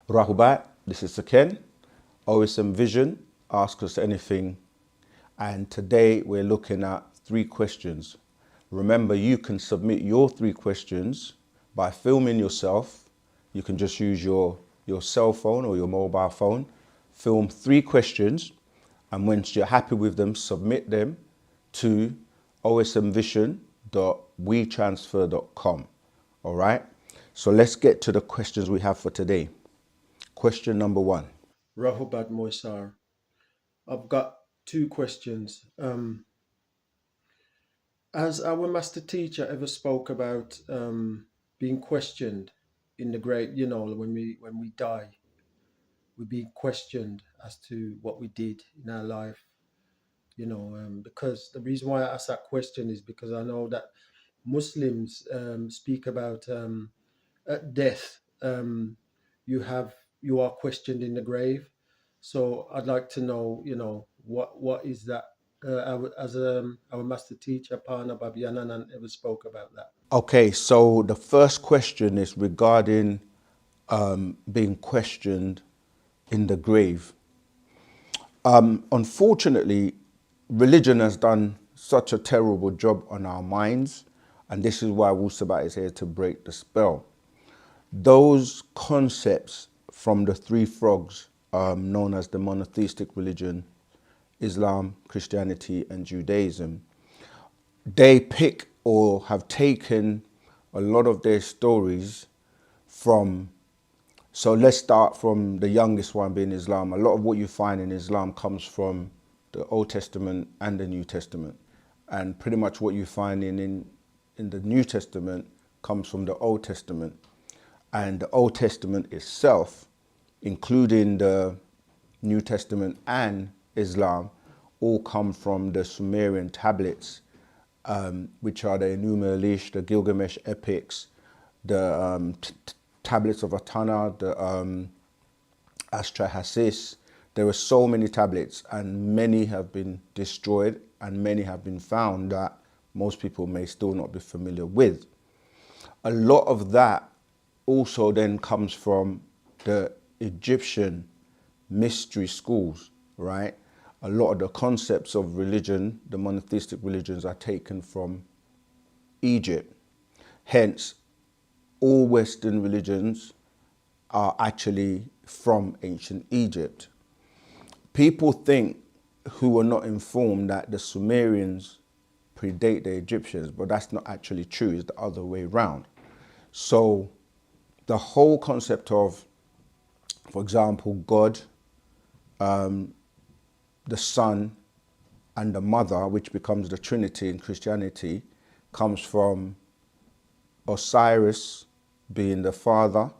Rahubat, this is Saken, OSM Vision, Ask Us Anything, and today we're looking at 3 questions. Remember, you can submit your 3 questions by filming yourself. You can just use your cell phone or your mobile phone, film 3 questions, and once you're happy with them, submit them to osmvision.wetransfer.com. All right, so let's get to the questions we have for today. Question number 1. Rahubat Moisar. I've got 2 questions. Has our master teacher ever spoke about being questioned in the grave? You know, when we die, we're being questioned as to what we did in our life. You know, because the reason why I ask that question is because I know that Muslims speak about at death. You are questioned in the grave. So I'd like to know, what is that? Our master teacher, Pana Babiyanan, ever spoke about that. Okay, so the first question is regarding being questioned in the grave. Unfortunately, religion has done such a terrible job on our minds, and this is why Wusabat is here to break the spell. Those concepts from the 3 frogs, known as the monotheistic religion, Islam, Christianity, and Judaism, they pick or have taken a lot of their stories from, so let's start from the youngest one being Islam. A lot of what you find in Islam comes from the Old Testament and the New Testament. And pretty much what you find in the New Testament comes from the Old Testament. And the Old Testament itself, including the New Testament and Islam, all come from the Sumerian tablets, which are the Enuma Elish, the Gilgamesh epics, the tablets of Atana, the Astrahasis. There are so many tablets, and many have been destroyed, and many have been found that most people may still not be familiar with. A lot of that also then comes from the Egyptian mystery schools, right? A lot of the concepts of religion, the monotheistic religions, are taken from Egypt. Hence, all Western religions are actually from ancient Egypt. People think, who are not informed, that the Sumerians predate the Egyptians, but that's not actually true. It's the other way around. So the whole concept of, for example, God, the Son, and the Mother, which becomes the Trinity in Christianity, comes from Osiris being the father,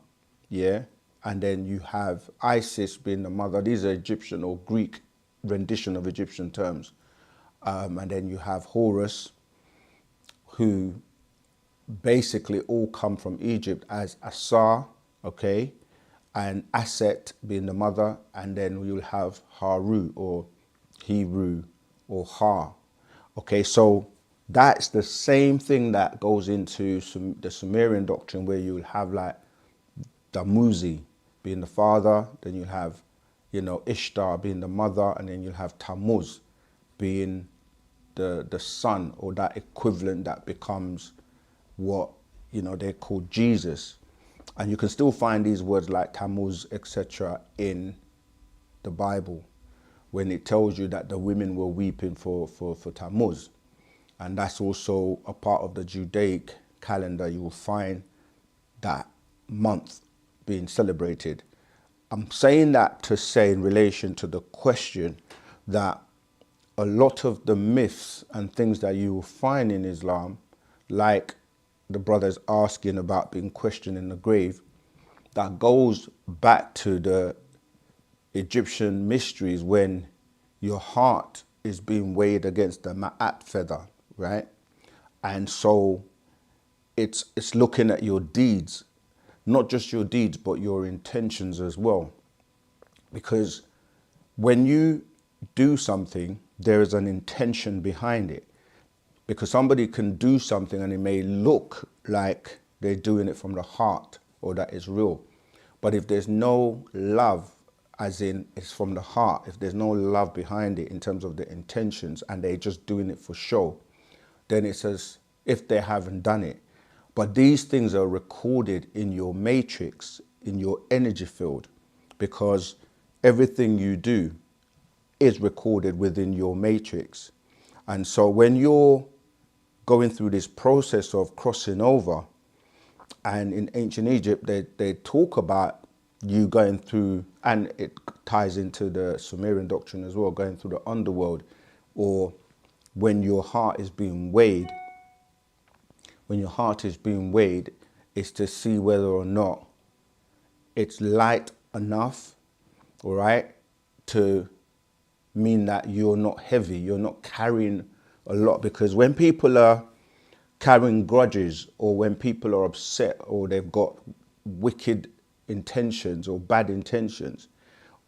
yeah, and then you have Isis being the mother. These are Egyptian or Greek rendition of Egyptian terms. And then you have Horus, who basically all come from Egypt as Asar, okay, and Aset being the mother, and then you'll have Haru or Hebrew or Ha. Okay, so that's the same thing that goes into the Sumerian doctrine, where you'll have like Damuzi being the father, then you have, Ishtar being the mother, and then you'll have Tammuz being the son, or that equivalent that becomes what, they call Jesus. And you can still find these words like Tammuz, etc. in the Bible, when it tells you that the women were weeping for Tammuz. And that's also a part of the Judaic calendar. You will find that month being celebrated. I'm saying that to say, in relation to the question, that a lot of the myths and things that you will find in Islam, like the brothers asking about being questioned in the grave, that goes back to the Egyptian mysteries, when your heart is being weighed against the ma'at feather, right? And so it's looking at your deeds, not just your deeds, but your intentions as well. Because when you do something, there is an intention behind it. Because somebody can do something and it may look like they're doing it from the heart, or that is real. But if there's no love, as in it's from the heart, if there's no love behind it in terms of the intentions and they're just doing it for show, then it's as if they haven't done it. But these things are recorded in your matrix, in your energy field, because everything you do is recorded within your matrix. And so when you're going through this process of crossing over, and in ancient Egypt, they talk about you going through, and it ties into the Sumerian doctrine as well, going through the underworld, or when your heart is being weighed. When your heart is being weighed, is to see whether or not it's light enough, all right, to mean that you're not heavy, you're not carrying a lot. Because when people are carrying grudges, or when people are upset, or they've got wicked intentions or bad intentions,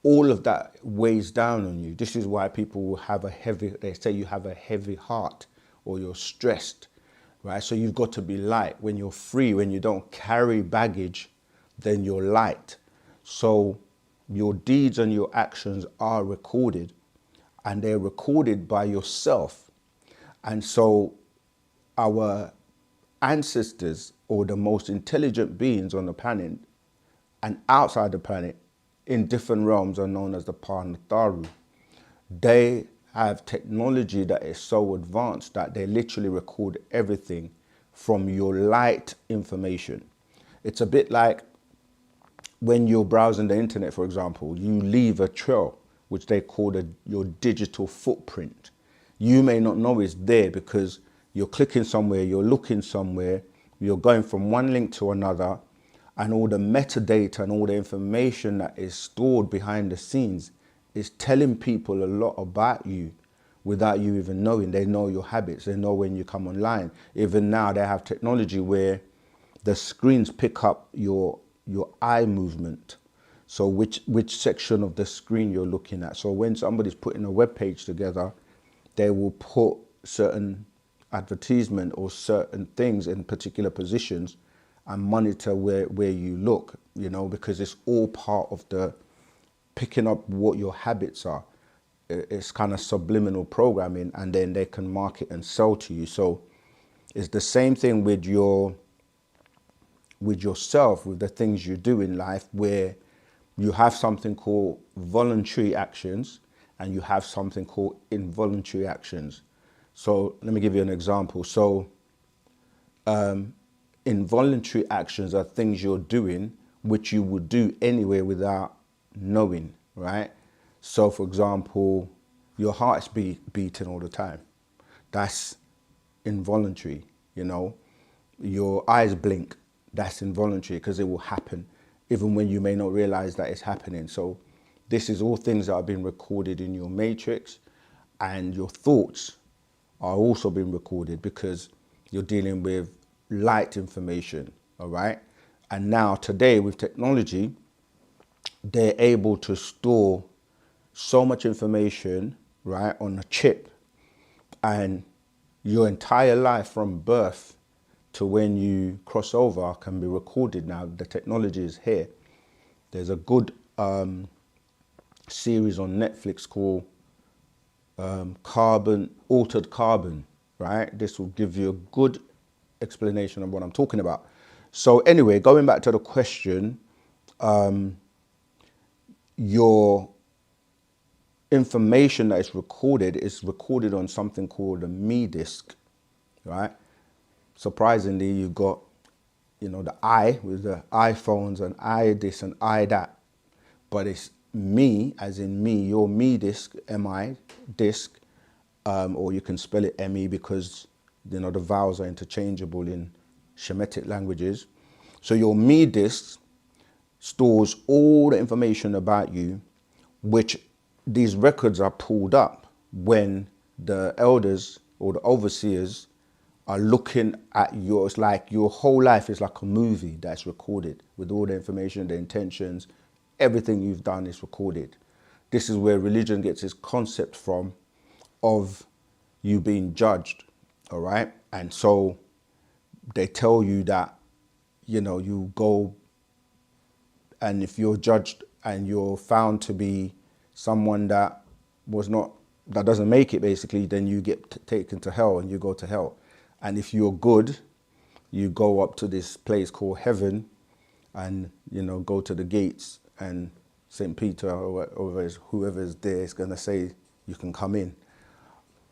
all of that weighs down on you. This is why people will have a heavy, they say you have a heavy heart, or you're stressed, right? So you've got to be light. When you're free, when you don't carry baggage, then you're light. So your deeds and your actions are recorded, and they're recorded by yourself. And so our ancestors, or the most intelligent beings on the planet and outside the planet in different realms, are known as the Panatharu. They have technology that is so advanced that they literally record everything from your light information. It's a bit like when you're browsing the internet, for example, you leave a trail, which they call your digital footprint. You may not know it's there because you're clicking somewhere, you're looking somewhere, you're going from one link to another, and all the metadata and all the information that is stored behind the scenes is telling people a lot about you without you even knowing. They know your habits, they know when you come online. Even now they have technology where the screens pick up your eye movement. So which section of the screen you're looking at. So when somebody's putting a web page together, they will put certain advertisement or certain things in particular positions and monitor where you look, because it's all part of the picking up what your habits are. It's kind of subliminal programming, and then they can market and sell to you. So it's the same thing with yourself, with the things you do in life, where you have something called voluntary actions and you have something called involuntary actions. So let me give you an example. So involuntary actions are things you're doing which you would do anyway without knowing, right? So for example, your heart's beating all the time. That's involuntary, Your eyes blink. That's involuntary, because it will happen even when you may not realize that it's happening. So this is all things that are being recorded in your matrix, and your thoughts are also being recorded because you're dealing with light information, all right? And now today with technology, they're able to store so much information, right, on a chip, and your entire life from birth to when you cross over can be recorded now. The technology is here. There's a good series on Netflix called Altered Carbon, right? This will give you a good explanation of what I'm talking about. So anyway, going back to the question, your information that is recorded on something called a me disk, right? Surprisingly, you got, the I with the iPhones and I this and I that, but it's me, as in me, your me disk, M-I disk, or you can spell it M-E because, the vowels are interchangeable in Shemitic languages. So your me disk stores all the information about you, which these records are pulled up when the elders or the overseers are looking at it's like your whole life is like a movie that's recorded with all the information, the intentions, everything you've done is recorded. This is where religion gets its concept from, of you being judged, all right? And so they tell you that, you go and if you're judged and you're found to be someone that that doesn't make it, basically, then you get taken to hell and you go to hell. And if you're good, you go up to this place called heaven, and go to the gates, and St. Peter or whoever's there is going to say you can come in.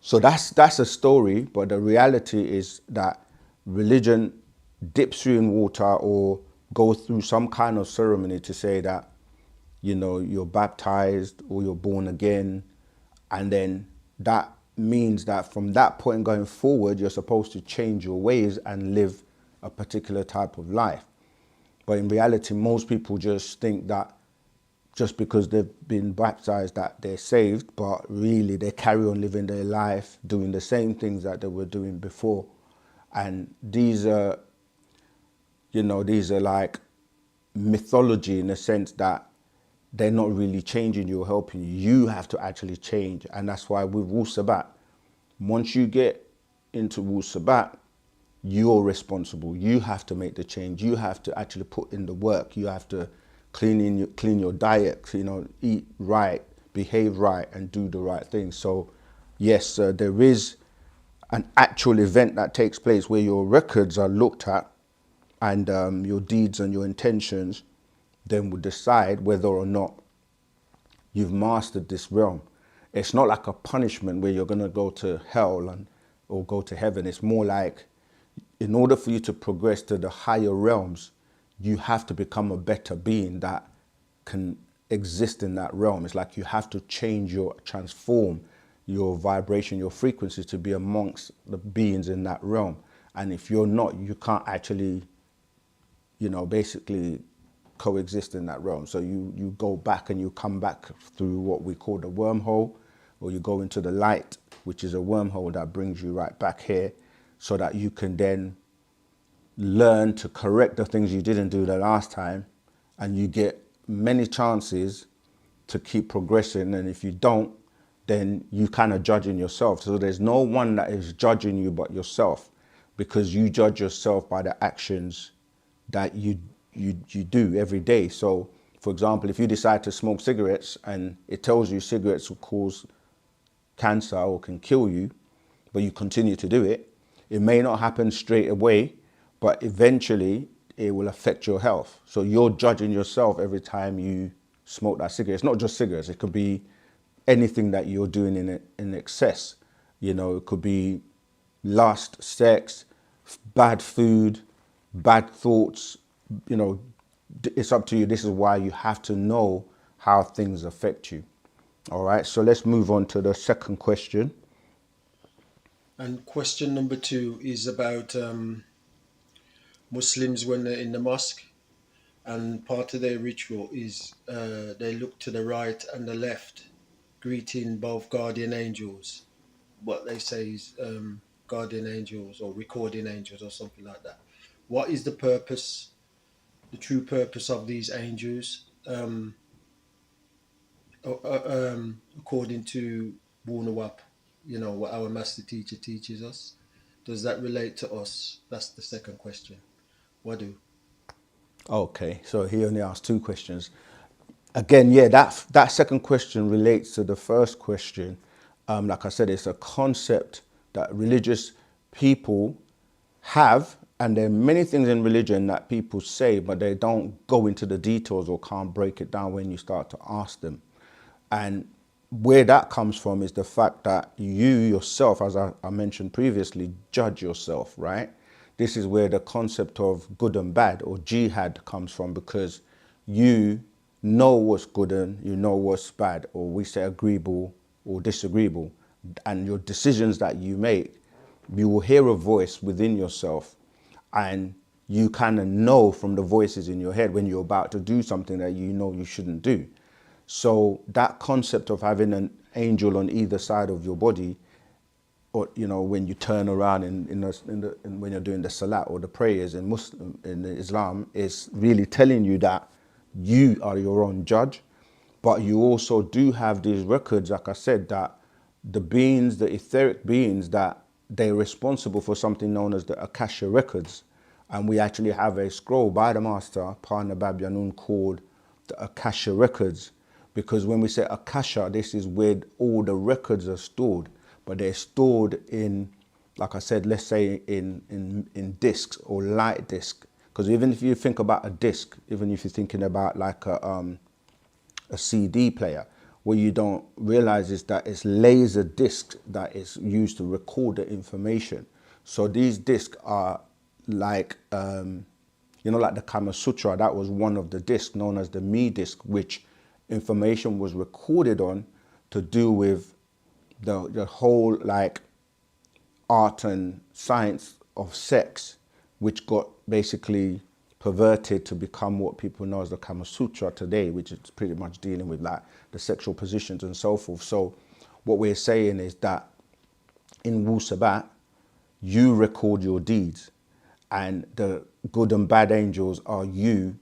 So that's a story, but the reality is that religion dips you in water or goes through some kind of ceremony to say that you're baptized or you're born again, and then that means that from that point going forward, you're supposed to change your ways and live a particular type of life. But in reality, most people just think that just because they've been baptized that they're saved, but really they carry on living their life, doing the same things that they were doing before. And these are like mythology, in the sense that they're not really changing you or helping you. You have to actually change. And that's why with Wu Sabat, once you get into Wu Sabat, you're responsible. You have to make the change. You have to actually put in the work. You have to clean your diet, eat right, behave right, and do the right thing. So yes, there is an actual event that takes place where your records are looked at, and your deeds and your intentions then will decide whether or not you've mastered this realm. It's not like a punishment where you're going to go to hell or go to heaven. It's more like, in order for you to progress to the higher realms, you have to become a better being that can exist in that realm. It's like you have to transform your vibration, your frequency, to be amongst the beings in that realm. And if you're not, you can't actually, basically coexist in that realm. So you go back and you come back through what we call the wormhole, or you go into the light, which is a wormhole that brings you right back here, so that you can then learn to correct the things you didn't do the last time, and you get many chances to keep progressing. And if you don't, then you kind of judging yourself. So there's no one that is judging you but yourself, because you judge yourself by the actions that you do every day. So for example, if you decide to smoke cigarettes and it tells you cigarettes will cause cancer or can kill you, but you continue to do it, it may not happen straight away, but eventually it will affect your health. So you're judging yourself every time you smoke that cigarette. It's not just cigarettes. It could be anything that you're doing in excess. It could be lust, sex, bad food, bad thoughts. It's up to you. This is why you have to know how things affect you. All right, so let's move on to the second question. And question number 2 is about Muslims when they're in the mosque, and part of their ritual is they look to the right and the left, greeting both guardian angels. What they say is guardian angels or recording angels or something like that. What is the purpose, the true purpose of these angels, according to Wunawap, what our master teacher teaches us? Does that relate to us? That's the second question. Wadu. Okay, so he only asked 2 questions. Again, yeah, that second question relates to the first question. Like I said, it's a concept that religious people have, and there are many things in religion that people say, but they don't go into the details or can't break it down when you start to ask them. And where that comes from is the fact that you yourself, as I mentioned previously, judge yourself, right? This is where the concept of good and bad, or jihad, comes from, because you know what's good and you know what's bad, or we say agreeable or disagreeable. And your decisions that you make, you will hear a voice within yourself, and you kind of know from the voices in your head when you're about to do something that you know you shouldn't do. So that concept of having an angel on either side of your body, or when you turn around when you're doing the salat or the prayers in Islam, is really telling you that you are your own judge. But you also do have these records, like I said, that the beings, the etheric beings, that they're responsible for something known as the Akasha records. And we actually have a scroll by the master, Pa Nabab Yanun, called the Akasha records, because when we say Akasha, this is where all the records are stored, but they're stored in, like I said, let's say in discs or light disc. Because even if you think about a disc, even if you're thinking about like a CD player, what you don't realize is that it's laser disc that is used to record the information. So these discs are like, like the Kama Sutra, that was one of the discs known as the Me disc, which information was recorded on to do with the whole like art and science of sex, which got basically perverted to become what people know as the Kama Sutra today, which is pretty much dealing with like the sexual positions and so forth. So what we're saying is that in Wu Sabat, you record your deeds, and the good and bad angels are you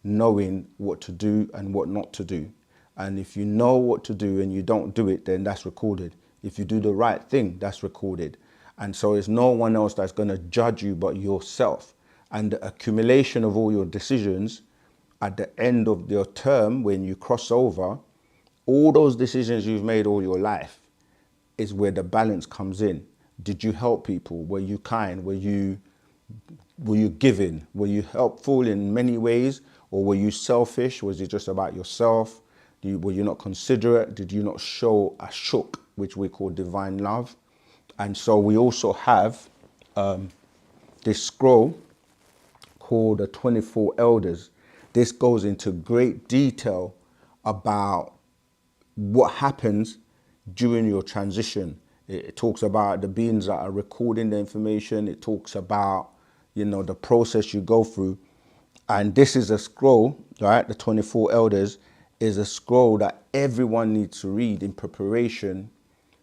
knowing what to do and what not to do. And if you know what to do and you don't do it, then that's recorded. If you do the right thing, that's recorded. And so it's no one else that's going to judge you but yourself. And the accumulation of all your decisions at the end of your term, when you cross over, all those decisions you've made all your life is where the balance comes in. Did you help people? Were you kind? Were you giving? Were you helpful in many ways? Or were you selfish? Was it just about yourself? Were you not considerate? Did you not show a shuk, which we call divine love? And so we also have this scroll called the 24 Elders. This goes into great detail about what happens during your transition. It talks about the beings that are recording the information. It talks about, the process you go through. And this is a scroll, right? The 24 Elders is a scroll that everyone needs to read in preparation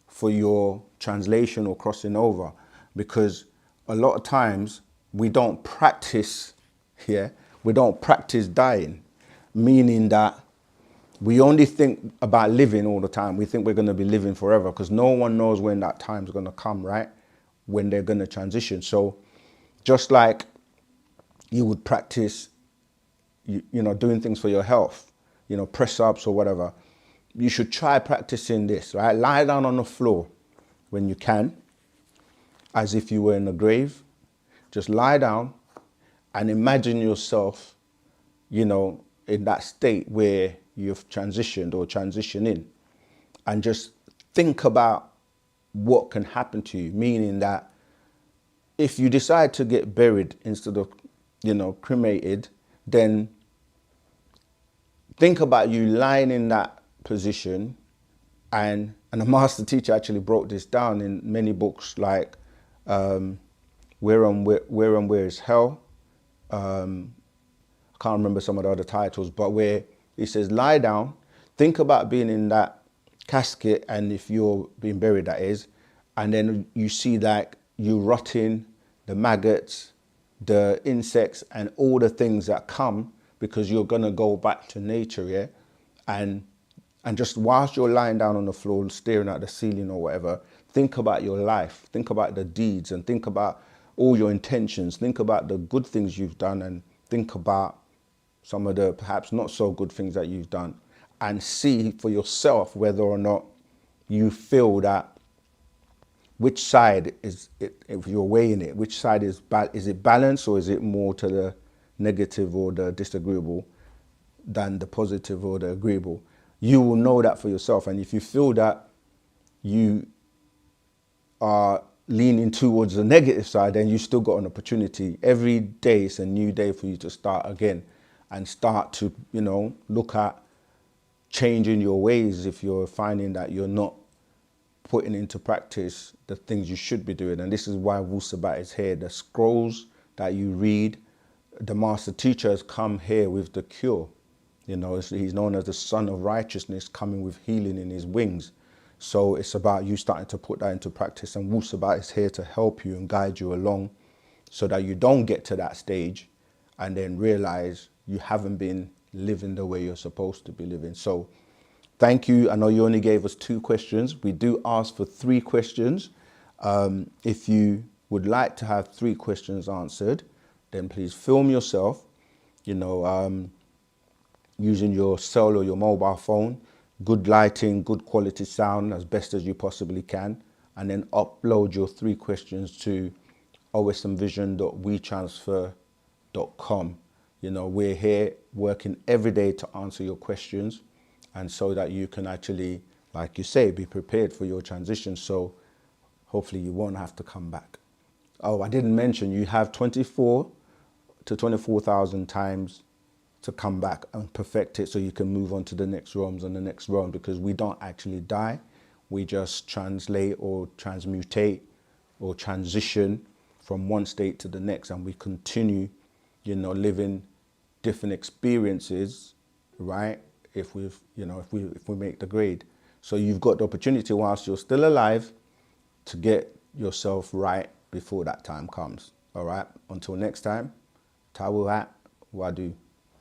for your translation or crossing over. Because a lot of times we don't practice, we don't practice dying, meaning that we only think about living all the time. We think we're going to be living forever because no one knows when that time's going to come, right? When they're going to transition. So just like you would practice, doing things for your health, press ups or whatever, you should try practicing this, right? Lie down on the floor when you can, as if you were in a grave. Just lie down and imagine yourself, in that state where you've transitioned or transitioning, and just think about what can happen to you, meaning that if you decide to get buried instead of, cremated, then think about you lying in that position. And a master teacher actually broke this down in many books, like Where and Where is Hell? I can't remember some of the other titles, but where he says, lie down, think about being in that casket, and if you're being buried, that is, and then you see that you rotting, the maggots, the insects, and all the things that come because you're gonna go back to nature, yeah? And just whilst you're lying down on the floor, staring at the ceiling or whatever, think about your life, think about the deeds, and think about all your intentions, think about the good things you've done, and think about some of the perhaps not so good things that you've done, and see for yourself whether or not you feel that, which side is it, if you're weighing it, which side is it balanced, or is it more to the negative or the disagreeable than the positive or the agreeable? You will know that for yourself. And if you feel that you are leaning towards the negative side, then you still got an opportunity. Every day is a new day for you to start again and start to, look at changing your ways if you're finding that you're not putting into practice the things you should be doing. And this is why Wu Sabat is here. The scrolls that you read, the master teacher has come here with the cure. He's known as the Son of Righteousness, coming with healing in his wings. So it's about you starting to put that into practice, and Wu Sabat is here to help you and guide you along so that you don't get to that stage and then realize you haven't been living the way you're supposed to be living. So thank you. I know you only gave us 2 questions. We do ask for 3 questions. If you would like to have 3 questions answered, then please film yourself, using your cell or your mobile phone, good lighting, good quality sound as best as you possibly can, and then upload your 3 questions to osmvision.wetransfer.com. You know, we're here working every day to answer your questions, and so that you can actually, like you say, be prepared for your transition. So hopefully you won't have to come back. Oh, I didn't mention you have 24 to 24,000 times to come back and perfect it so you can move on to the next realms and the next realm, because we don't actually die. We just translate or transmutate or transition from one state to the next, and we continue, you know, living different experiences, right? If we've, you know, if we make the grade. So you've got the opportunity whilst you're still alive to get yourself right before that time comes. All right. Until next time, Tawuhat Wadu.